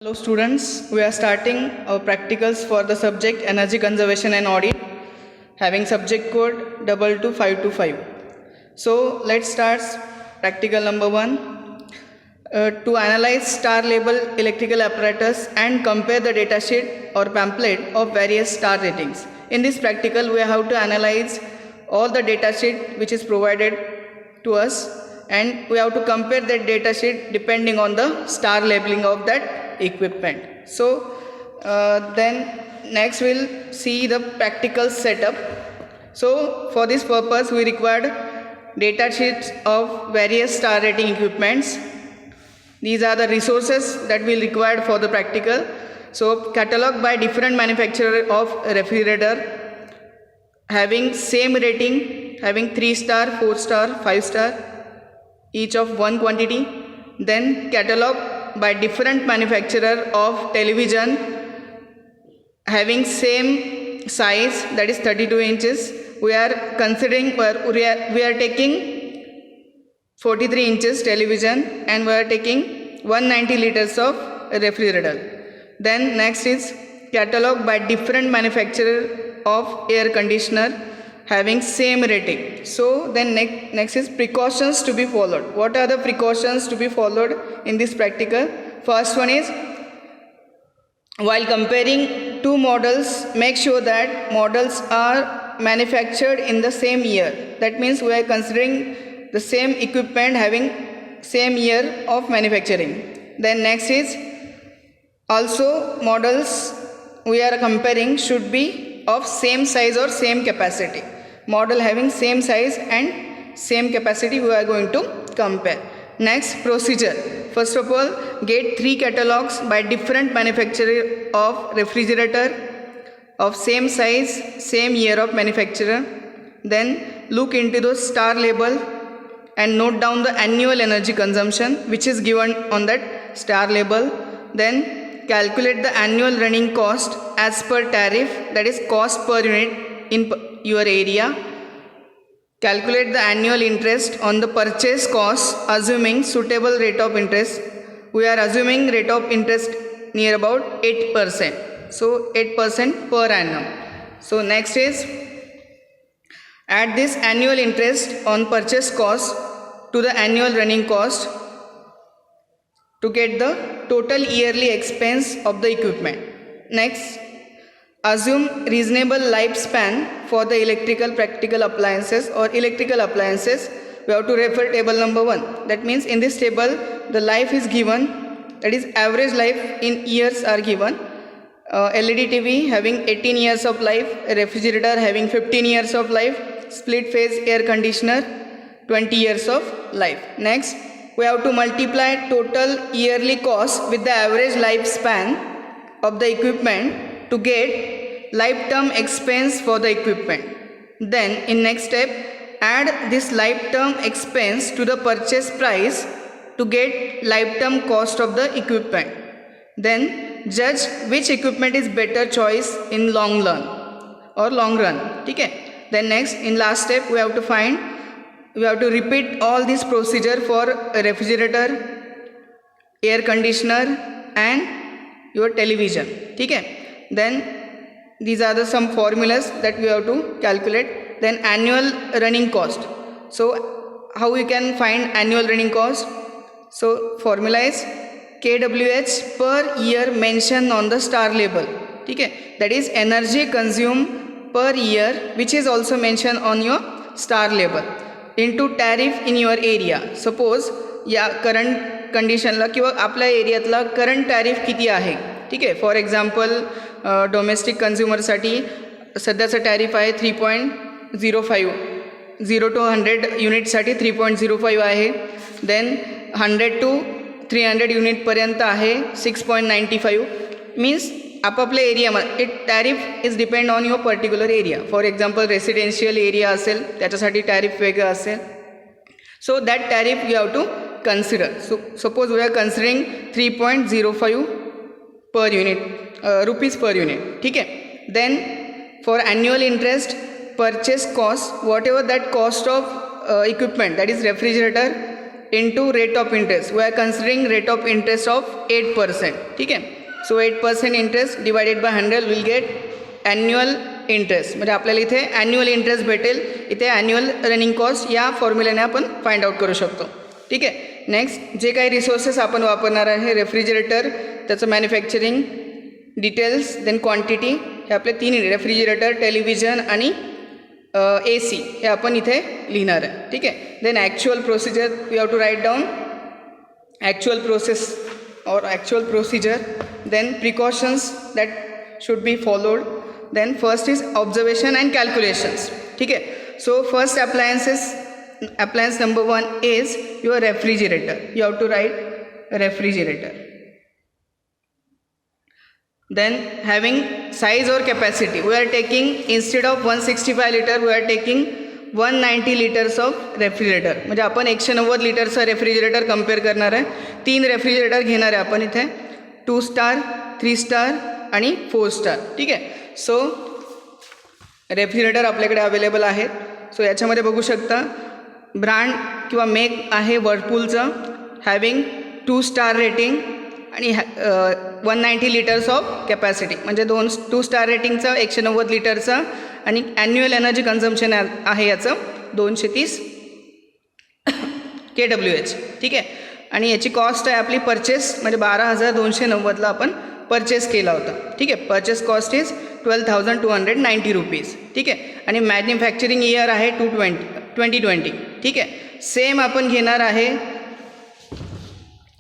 Hello students, we are starting our practicals for the subject Energy Conservation and Audit, having subject code 22525. So let's start practical number 1. To analyze star label electrical apparatus and compare the datasheet or pamphlet of various star ratings. In this practical we have to analyze all the datasheet which is provided to us, and we have to compare that datasheet depending on the star labeling of that equipment. So then next we'll see the practical setup. So for this purpose we required data sheets of various star rating equipments. These are the resources that we required for the practical. So catalog by different manufacturer of refrigerator having same rating, having 3 star, 4 star, 5 star, each of one quantity. Then catalog by different manufacturer of television having same size, that is 32 inches. We are considering we are taking 43 inches television and we are taking 190 liters of refrigerator. Then next is catalog by different manufacturer of air conditioner having same rating. So then next is precautions to be followed. What are the precautions to be followed in this practical? First one is, while comparing two models, make sure that models are manufactured in the same year. That means we are considering the same equipment having same year of manufacturing. Then next is, also models we are comparing should be of same size or same capacity. Model having same size and same capacity we are going to compare. Next, procedure. First of all, get 3 catalogs by different manufacturer of refrigerator of same size, same year of manufacturer. Then look into the star label and note down the annual energy consumption which is given on that star label. Then calculate the annual running cost as per tariff, that is cost per unit in your area. Calculate the annual interest on the purchase cost assuming suitable rate of interest. We are assuming rate of interest near about 8%. So 8% per annum. So next is, add this annual interest on purchase cost to the annual running cost to get the total yearly expense of the equipment. Next, assume reasonable lifespan for the electrical practical appliances or electrical appliances. We have to refer table number 1. That means in this table the life is given, that is average life in years are given. LED TV having 18 years of life, refrigerator having 15 years of life, split phase air conditioner 20 years of life. Next, we have to multiply total yearly cost with the average lifespan of the equipment to get lifetime expense for the equipment. Then in next step, add this lifetime expense to the purchase price to get lifetime cost of the equipment. Then judge which equipment is better choice in long run. Okay? Then next, in last step, we have to repeat all this procedure for a refrigerator, air conditioner and your television. Okay? Then these are some formulas that we have to calculate. Then annual running cost. So how we can find annual running cost? So formula is kWh per year mentioned on the star label. Okay? That is energy consumed per year which is also mentioned on your star label into tariff in your area. Suppose या current कंडिशनला किंवा आपल्या एरियातला current tariff किती आहे. ठीक आहे. For example domestic कन्झ्युमरसाठी सध्याचं tariff आहे 3.05. 0 to 100 युनिटसाठी 3.05 आहे. देन 100 to 300 युनिटपर्यंत आहे 6.95. मीन्स आपापल्या एरियामध्ये it tariff is depend on your particular area. For example residential area असेल त्याच्यासाठी टॅरिफ वेगळं असेल. So that tariff you have to consider. So suppose we are considering 3.05 per unit, rupees per unit. ठीक है. Then for annual interest, purchase cost, whatever that cost of equipment, that is refrigerator, into rate of interest. We are considering rate of interest of 8%. ठीक आहे. So 8% interest divided by 100 will get annual interest. म्हणजे आपल्याला इथे annual interest भेटेल. इथे annual running cost या फॉर्म्युल्याने आपण find out करू शकतो. ठीक आहे. नेक्स्ट जे काही रिसोर्सेस आपण वापरणार आहे, रेफ्रिजरेटर, त्याचं मॅन्युफॅक्चरिंग डिटेल्स, देन क्वांटिटी, हे आपले 3 रेफ्रिजरेटर, टेलिव्हिजन आणि AC हे आपण इथे लिहिणार आहे. ठीक आहे. Then actual procedure we have to write down actual process or actual procedure, then precautions that should be followed, then first is observation and calculations. ठीक है. So first appliance number 1 is your refrigerator. You have to write refrigerator. Then having size or capacity, we are taking instead of 165 liter we are taking 190 litres of refrigerator. म्हणजे आपण 190 लिटरचं refrigerator compare करणार आहे. 3 refrigerator घेणार आहे आपण इथे, 2 star, 3 star आणि 4 स्टार. ठीक आहे. सो रेफ्रिजरेटर आपल्याकडे अवेलेबल आहेत. सो याच्यामध्ये बघू शकता ब्रँड किंवा मेक आहे वर्लपूलचं, हॅविंग 2 स्टार रेटिंग आणि 190 लिटर्स ऑफ कॅपॅसिटी. म्हणजे 2 स्टार रेटिंगचं 190 लिटरचं आणि ॲन्युअल एनर्जी कन्झम्पशन आहे याचं 230 kWh. ठीक आहे. आणि याची कॉस्ट आहे आपली परचेस, म्हणजे 12,290ला आपण परचेस केला होता. ठीक आहे. Purchase cost is 12,290 rupees. ठीक आहे. आणि मॅन्युफॅक्चरिंग इयर आहे 2020. ठीक आहे. सेम आपण घेणार आहे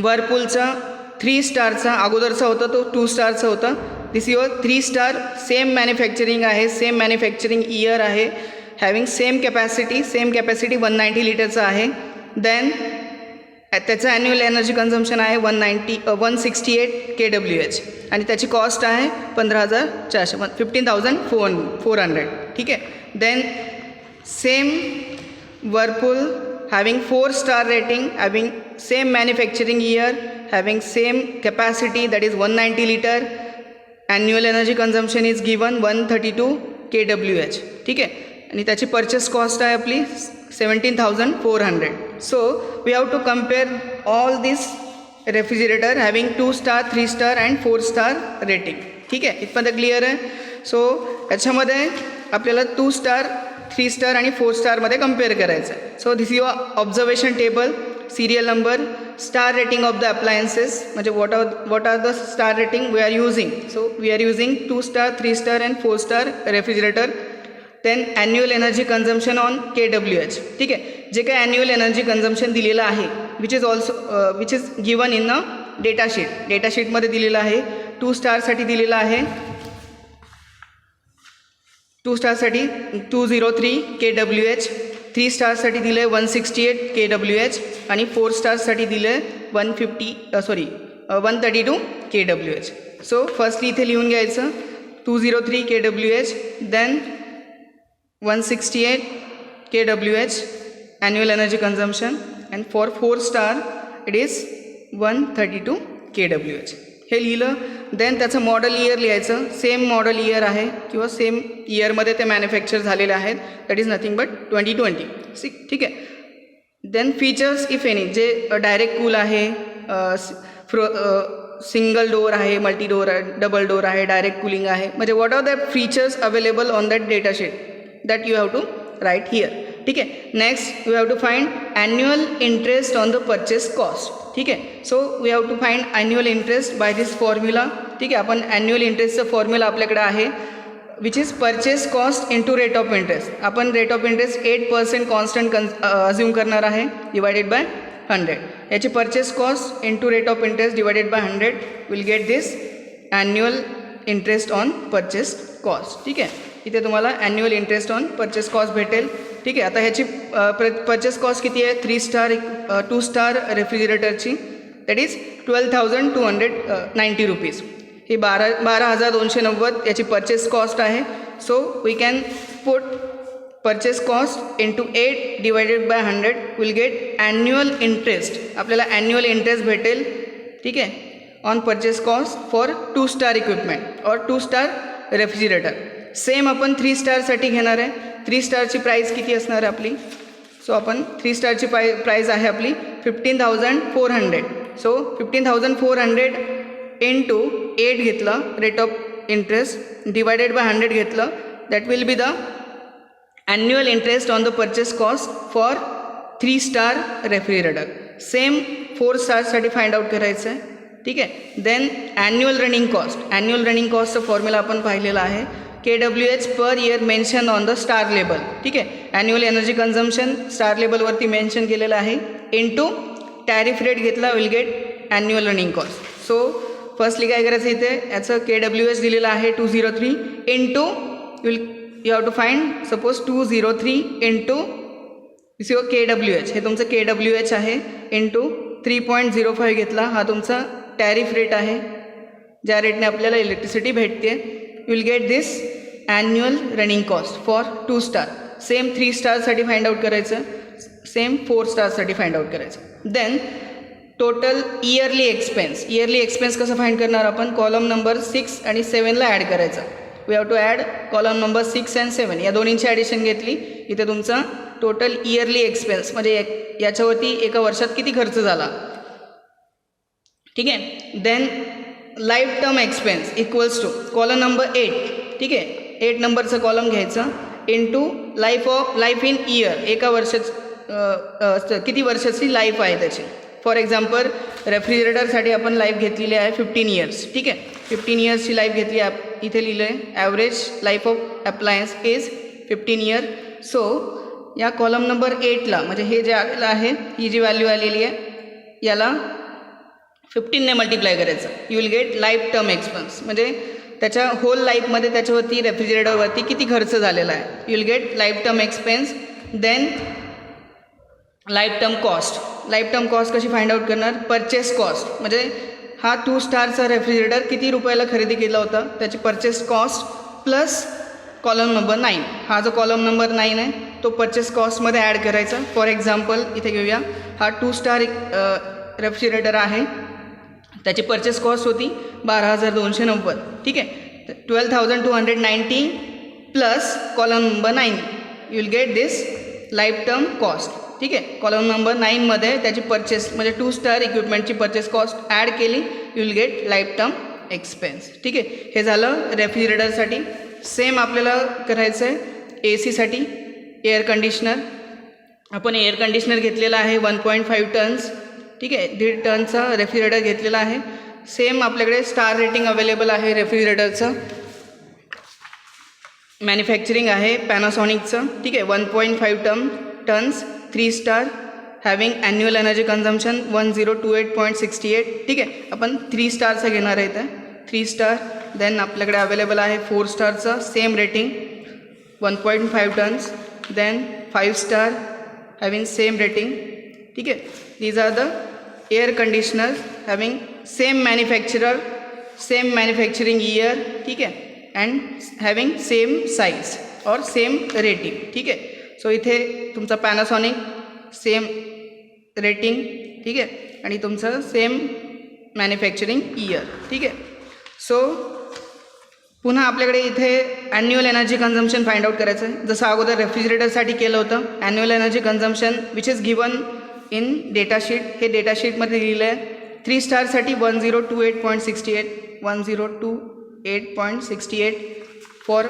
वर्लपूलचा 3 स्टारचा, अगोदरचा होता तो 2 स्टारचा होता. दिस युअर 3 स्टार, सेम मॅन्युफॅक्चरिंग आहे, सेम मॅन्युफॅक्चरिंग इयर आहे, हॅविंग सेम कॅपॅसिटी 190 लिटरचं आहे. देन त्याचं ॲन्युअल एनर्जी कन्झम्पशन आहे 168 kWh आणि त्याची कॉस्ट आहे 15,400 15,400. ठीक आहे. Then same Whirlpool having 4 star rating, having same manufacturing year, having same capacity that is 190 litre. Annual energy consumption is given 132 kWh. ठीक आहे. आणि त्याची परचेस कॉस्ट आहे आपली 17,400. So we have to compare all this refrigerator having 2 star, 3 star and 4 star rating. ठीक आहे. इथपर्यंत clear आहे. सो याच्यामध्ये आपल्याला 2 स्टार, 3 स्टार आणि 4 स्टारमध्ये कम्पेअर करायचं आहे. So this your observation table, serial number, star rating of the appliances, म्हणजे what are the star rating we are using. So we are using 2 star, 3 star and 4 star refrigerator. Then annual energy consumption on kWh. ठीक आहे. जे काही annual energy consumption दिलेलं आहे which is given in a data शीटमध्ये दिलेलं आहे. 2 स्टारसाठी दिलेलं आहे, 2 स्टारसाठी 203 kWh, 3 स्टारसाठी दिलं आहे 168 kWh आणि 4 स्टारसाठी दिलं आहे 132 kWh. सो फर्स्टली इथे लिहून घ्यायचं 203 kWh, then 168 kWh annual energy consumption, and for 4 star it is 132 kWh. हे लिहिलं. देन त्याचं मॉडल इयर लिहायचं. सेम मॉडल इयर आहे किंवा सेम इयरमध्ये ते मॅन्युफॅक्चर झालेले आहेत, दॅट इज नथिंग बट 2020. ठीक आहे. देन फीचर्स इफ एनी, जे डायरेक्ट कूल आहे, सिंगल डोअर आहे, मल्टी डोअर आहे, डबल डोअर आहे, डायरेक्ट कूलिंग आहे, म्हणजे what are the features available on that data sheet that you have to write here. ठीक है. Next we have to find annual interest on the purchase cost. ठीक है. So we have to find annual interest by this formula. ठीक आहे. आपण annual interestचं formula आपल्याकडे आहे which is purchase cost into rate of interest. आपण rate of interest 8% constant assume करणार आहे डिवायडेड बाय 100. याची purchase cost into rate of interest divided by 100 will get this annual interest on purchase cost. ठीक आहे. इथे तुम्हाला annual interest on purchase cost भेटेल. ठीक आहे. आता ह्याची परचेस कॉस्ट किती आहे 3 स्टार 2 स्टार रेफ्रिजरेटरची, दॅट इज 12,290 रुपीज. ही 12,290 याची परचेस कॉस्ट आहे. So we can put purchase cost into 8 divided by 100 will get annual interest. आपल्याला ॲन्युअल इंटरेस्ट भेटेल. ठीक आहे. On purchase cost for 2 star equipment और 2 स्टार रेफ्रिजरेटर. सेम आपण 3 स्टारसाठी घेणार आहे. 3 स्टारची प्राईस किती असणार आहे आपली सो आपण 3 स्टारची प्राईस आहे आपली 15,400. सो 15,400 इंटू 8 घेतलं rate of interest divided by 100 घेतलं, that will be the annual interest on the purchase cost for 3 star refrigerator. Same 4 स्टारसाठी फाइंड आउट करायचं आहे. ठीक आहे. देन ॲन्युअल रनिंग कॉस्टचं फॉर्म्युला आपण पाहिलेला आहे, KWH per year mention on the star label. ठीक आहे. ॲन्युअल एनर्जी कन्झम्पशन स्टार लेबलवरती मेन्शन केलेलं आहे इंटू टॅरिफ रेट घेतला will get annual running cost. So firstly काय करायचं इथे याचं KWH दिलेलं आहे 203 into you have to find suppose 203 into this your KWH, हे तुमचं KWH आहे इंटू 3.05 घेतला, हा तुमचा टॅरिफ रेट आहे ज्या रेटने आपल्याला इलेक्ट्रिसिटी भेटते. You will get this annual running cost for 2 star. Same 3 स्टारसाठी फाइंड आउट करायचं, सेम 4 स्टारसाठी फाइंड आउट करायचं. देन टोटल इयरली एक्सपेन्स कसं फाइंड करणार आपण, कॉलम नंबर 6 आणि 7ला ॲड करायचं. We have to add column number 6 and 7, या दोन्हींची ॲडिशन घेतली. इथे तुमचा टोटल इयरली एक्सपेन्स म्हणजे याच्यावरती एका वर्षात किती खर्च झाला. ठीक आहे. Then life term expense equals to column number 8. ठीक आहे. 8 नंबरचं कॉलम घ्यायचं इंटू लाईफ इन इयर, एका वर्षात किती वर्षाची लाईफ आहे त्याची. फॉर एक्झाम्पल रेफ्रिजरेटरसाठी आपण लाईफ घेतलेली आहे 15 इयर्स. ठीक आहे. 15 इयर्सची लाईफ घेतली, इथे लिहिलं आहे average life of appliance is 15 year. So या कॉलम नंबर 8ला म्हणजे हे जे आलेलं आहे, ही जी व्हॅल्यू आलेली आहे याला 15ने मल्टिप्लाय करायचं. You will gate life term expense म्हणजे त्याच्या होल लाईफमध्ये त्याच्यावरती रेफ्रिजरेटरवरती किती खर्च झालेला आहे. You will gate life term expense. Then life term cost कशी फाइंड आउट करणार, परचेस कॉस्ट म्हणजे हा 2 स्टारचा रेफ्रिजरेटर किती रुपयाला खरेदी केला होता त्याची purchase cost plus column number 9, हा जो कॉलम नंबर 9 आहे तो परचेस कॉस्टमध्ये ॲड करायचा. फॉर एक्झाम्पल इथे घेऊया, हा 2 स्टार रेफ्रिजरेटर आहे, त्याची परचेस कॉस्ट होती 12,290. ठीक आहे. 12,290 plus column number 9, you will get this life term cost. ठीक आहे. कॉलम नंबर 9मध्ये त्याची परचेस म्हणजे 2 स्टार इक्विपमेंटची परचेस कॉस्ट ॲड केली, you will gate life term expense. ठीक आहे. हे झालं रेफ्रिजरेटरसाठी. सेम आपल्याला करायचं आहे AC साठी. एअर कंडिशनर, आपण एअर कंडिशनर घेतलेला आहे 1.5 टन्स. ठीक आहे. 1.5 टनचा रेफ्रिजरेटर घेतलेला आहे. सेम आपल्याकडे स्टार रेटिंग अवेलेबल आहे रेफ्रिजरेटरचं. मॅन्युफॅक्चरिंग आहे पॅनासॉनिकचं. ठीक आहे. 1.5 tons 3 star having annual energy consumption 1028.68. ठीक आहे. आपण 3 स्टारचं घेणार आहे इथे 3 स्टार. देन आपल्याकडे अवेलेबल आहे 4 स्टारचं same rating 1.5 tons. Then 5 star having same rating. ठीक आहे. These are the air conditioner having same manufacturer, same manufacturing year. ठीक आहे. अँड हॅविंग सेम साईज और सेम रेटिंग. ठीक आहे. सो इथे तुमचा पॅनासॉनिक सेम रेटिंग. ठीक आहे. आणि तुमचं सेम मॅन्युफॅक्चरिंग इयर. ठीक आहे. सो पुन्हा आपल्याकडे इथे annual energy consumption find out करायचं आहे, जसं अगोदर रेफ्रिजरेटरसाठी केलं होतं. Annual energy consumption which is given in datasheet, हे डेटाशीटमध्ये दिलेलं आहे. 3 स्टारसाठी 1028.68, 1028.68. फॉर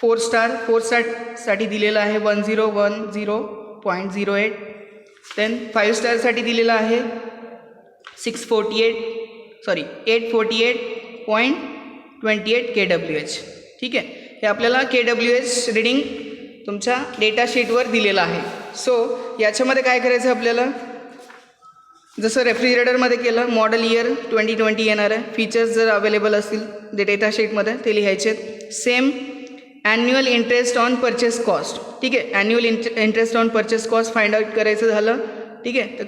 4 स्टारसाठी दिलेलं आहे 1010.08. देन 5 स्टारसाठी दिलेलं आहे 848.28 KWH. ठीक आहे. हे आपल्याला KWH रीडिंग तुमच्या डेटाशीटवर दिलेलं आहे. सो याच्यामध्ये काय करायचं आपल्याला, जसं रेफ्रिजरेटरमध्ये केलं मॉडेल इयर 2020 येणार आहे. फीचर्स जर अवेलेबल असतील ते डेटाशीटमध्ये ते लिहायचे. Same annual interest on purchase cost. ठीक आहे. Annual interest on purchase cost find out करायचं झालं. ठीक आहे. तर